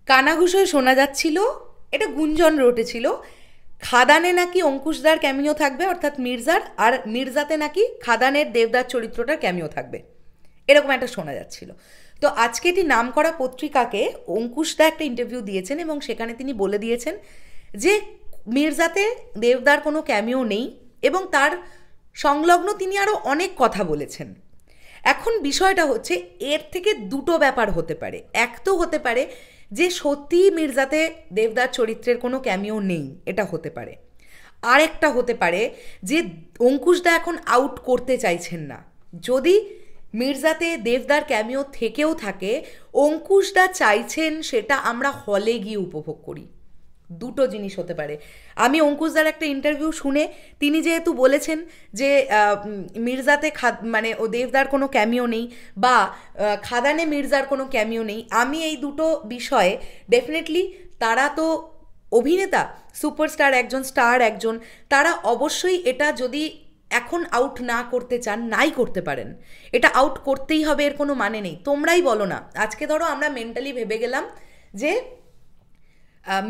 কানাঘুষোয় শোনা যাচ্ছিল, এটা গুঞ্জন রটেছিল, খাদানে নাকি অঙ্কুশদার ক্যামিও থাকবে অর্থাৎ মির্জার, আর মির্জাতে নাকি খাদানের দেবদার চরিত্রটার ক্যামিও থাকবে, এরকম একটা শোনা যাচ্ছিল। তো আজকে এটি নামকরা পত্রিকাকে অঙ্কুশদা একটা ইন্টারভিউ দিয়েছেন এবং সেখানে তিনি বলে দিয়েছেন যে মির্জাতে দেবদার কোনো ক্যামিও নেই এবং তার সংলগ্ন তিনি আরও অনেক কথা বলেছেন। এখন বিষয়টা হচ্ছে এর থেকে দুটো ব্যাপার হতে পারে। এক তো হতে পারে যে সত্যিই মির্জাতে দেবদার চরিত্রের কোনো ক্যামিও নেই, এটা হতে পারে। আর একটা হতে পারে যে অঙ্কুশদা এখন আউট করতে চাইছেন না। যদি মির্জাতে দেবদার ক্যামিও থেকেও থাকে, অঙ্কুশদা চাইছেন সেটা আমরা হলে গিয়ে উপভোগ করি। দুটো জিনিস হতে পারে। আমি অঙ্কুশদার একটা ইন্টারভিউ শুনে তিনি যেহেতু বলেছেন যে মির্জাতে মানে ও দেবদার কোনো ক্যামিও নেই বা খাদানে মির্জার কোনো ক্যামিও নেই, আমি এই দুটো বিষয়ে ডেফিনেটলি, তারা তো অভিনেতা, সুপারস্টার একজন, স্টার একজন, তারা অবশ্যই এটা যদি এখন আউট না করতে চান নাই করতে পারেন। এটা আউট করতেই হবে, এর কোনো মানে নেই। তোমরাই বলো না, আজকে ধরো আমরা মেন্টালি ভেবে গেলাম যে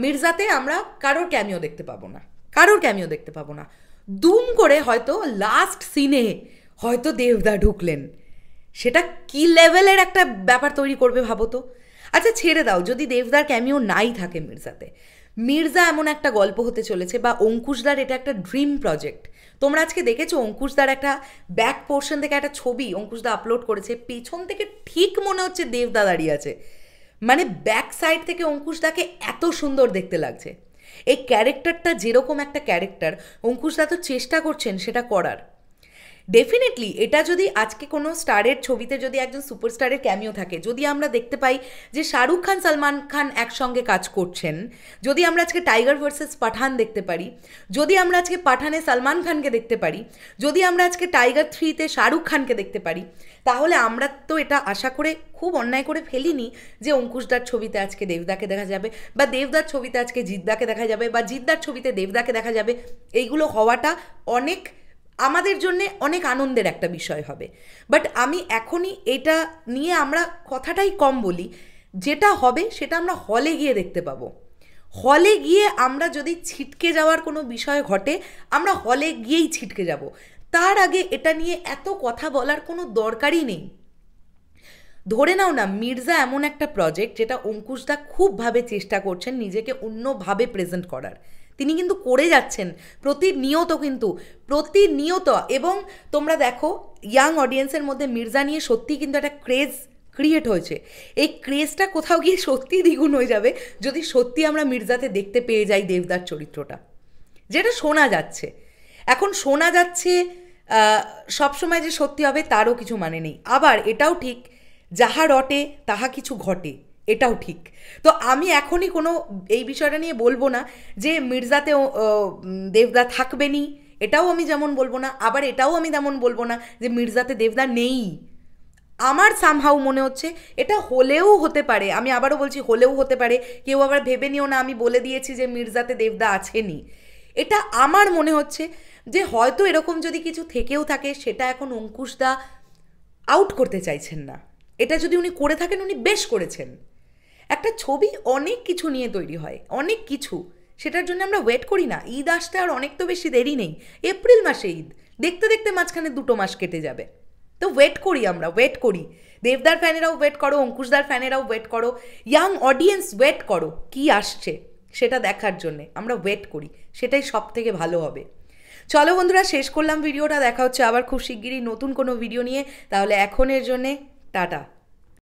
মির্জাতে আমরা কারোর ক্যামিও দেখতে পাবো না, কারোর ক্যামিও দেখতে পাবো না। দুম করে হয়তো লাস্ট সিনে হয়তো দেবদা ঢুকলেন, সেটা কি লেভেলের একটা ব্যাপার তৈরি করবে ভাবো তো। আচ্ছা ছেড়ে দাও, যদি দেবদার ক্যামিও নাই থাকে মির্জাতে, মির্জা এমন একটা গল্প হতে চলেছে বা অঙ্কুশদার এটা একটা ড্রিম প্রজেক্ট। তোমরা আজকে দেখেছো অঙ্কুশদার একটা ব্যাক পোর্শন থেকে একটা ছবি অঙ্কুশদা আপলোড করেছে, পেছন থেকে ঠিক মনে হচ্ছে দেবদা দাঁড়িয়ে আছে, মানে ব্যাক সাইড থেকে অঙ্কুশদাকে এত সুন্দর দেখতে লাগছে। এই ক্যারেক্টারটা যেরকম একটা ক্যারেক্টার, অঙ্কুশদা তো চেষ্টা করছেন সেটা করার। ডেফিনেটলি এটা যদি আজকে কোনো স্টারের ছবিতে যদি একজন সুপারস্টারের ক্যামিও থাকে, যদি আমরা দেখতে পাই যে শাহরুখ খান সালমান খান একসঙ্গে কাজ করছেন, যদি আমরা আজকে টাইগার ভার্সেস পাঠান দেখতে পারি, যদি আমরা আজকে পাঠানে সালমান খানকে দেখতে পারি, যদি আমরা আজকে টাইগার 3-তে শাহরুখ খানকে দেখতে পারি, তাহলে আমরা তো এটা আশা করে খুব অন্যায় করে ফেলিনি যে অঙ্কুশদার ছবিতে আজকে দেবদাকে দেখা যাবে বা দেবদার ছবিতে আজকে জিদ্দাকে দেখা যাবে বা জিদ্দার ছবিতে দেবদাকে দেখা যাবে। এইগুলো হওয়াটা অনেক আমাদের জন্যে অনেক আনন্দের একটা বিষয় হবে। বাট আমি এখনই এটা নিয়ে আমরা কথাটাই কম বলি, যেটা হবে সেটা আমরা হলে গিয়ে দেখতে পাবো। হলে গিয়ে আমরা যদি ছিটকে যাওয়ার কোনো বিষয় ঘটে, আমরা হলে গিয়েই ছিটকে যাব। তার আগে এটা নিয়ে এত কথা বলার কোনো দরকারই নেই। ধরে নাও না, মির্জা এমন একটা প্রজেক্ট যেটা অঙ্কুশদা খুবভাবে চেষ্টা করছেন নিজেকে অন্যভাবে প্রেজেন্ট করার, তিনি কিন্তু করে যাচ্ছেন প্রতিনিয়ত, কিন্তু প্রতিনিয়ত। এবং তোমরা দেখো ইয়াং অডিয়েন্সের মধ্যে মির্জা নিয়ে সত্যিই কিন্তু একটা ক্রেজ ক্রিয়েট হয়েছে। এই ক্রেজটা কোথাও গিয়ে সত্যিই দ্বিগুণ হয়ে যাবে যদি সত্যি আমরা মির্জাতে দেখতে পেয়ে যাই দেবদার চরিত্রটা, যেটা শোনা যাচ্ছে। এখন শোনা যাচ্ছে, সবসময় যে সত্যি হবে তারও কিছু মানে নেই। আবার এটাও ঠিক, যাহা রটে তাহা কিছু ঘটে, এটাও ঠিক। তো আমি এখনই কোনো এই বিষয়টা নিয়ে বলবো না যে মির্জাতে দেবদা থাকবেনি, এটাও আমি যেমন বলবো না, আবার এটাও আমি তেমন বলবো না যে মির্জাতে দেবদা নেই। আমার সামহাউ মনে হচ্ছে এটা হলেও হতে পারে, আমি আবারও বলছি হলেও হতে পারে, কেউ আবার ভেবে নিও না আমি বলে দিয়েছি যে মির্জাতে দেবদা আছেনি। এটা আমার মনে হচ্ছে যে হয়তো এরকম যদি কিছু থেকেও থাকে, সেটা এখন অঙ্কুশদা আউট করতে চাইছেন না। এটা যদি উনি করে থাকেন, উনি বেশ করেছেন। একটা ছবি অনেক কিছু নিয়ে তৈরি হয়, অনেক কিছু, সেটার জন্য আমরা ওয়েট করি না। ঈদ আসতে আর অনেক তো বেশি দেরি নেই, এপ্রিল মাসে ঈদ, দেখতে দেখতে মাঝখানে 2 মাস কেটে যাবে। তো ওয়েট করি, আমরা ওয়েট করি। দেবদার ফ্যানেরাও ওয়েট করো, অঙ্কুশদার ফ্যানেরাও ওয়েট করো, ইয়াং অডিয়েন্স ওয়েট করো কি আসছে সেটা দেখার জন্যে। আমরা ওয়েট করি, সেটাই সব থেকে ভালো হবে। চলো বন্ধুরা, শেষ করলাম ভিডিওটা। দেখা হচ্ছে আবার খুব শিগগিরই নতুন কোনো ভিডিও নিয়ে। তাহলে এখনের জন্যে টাটা।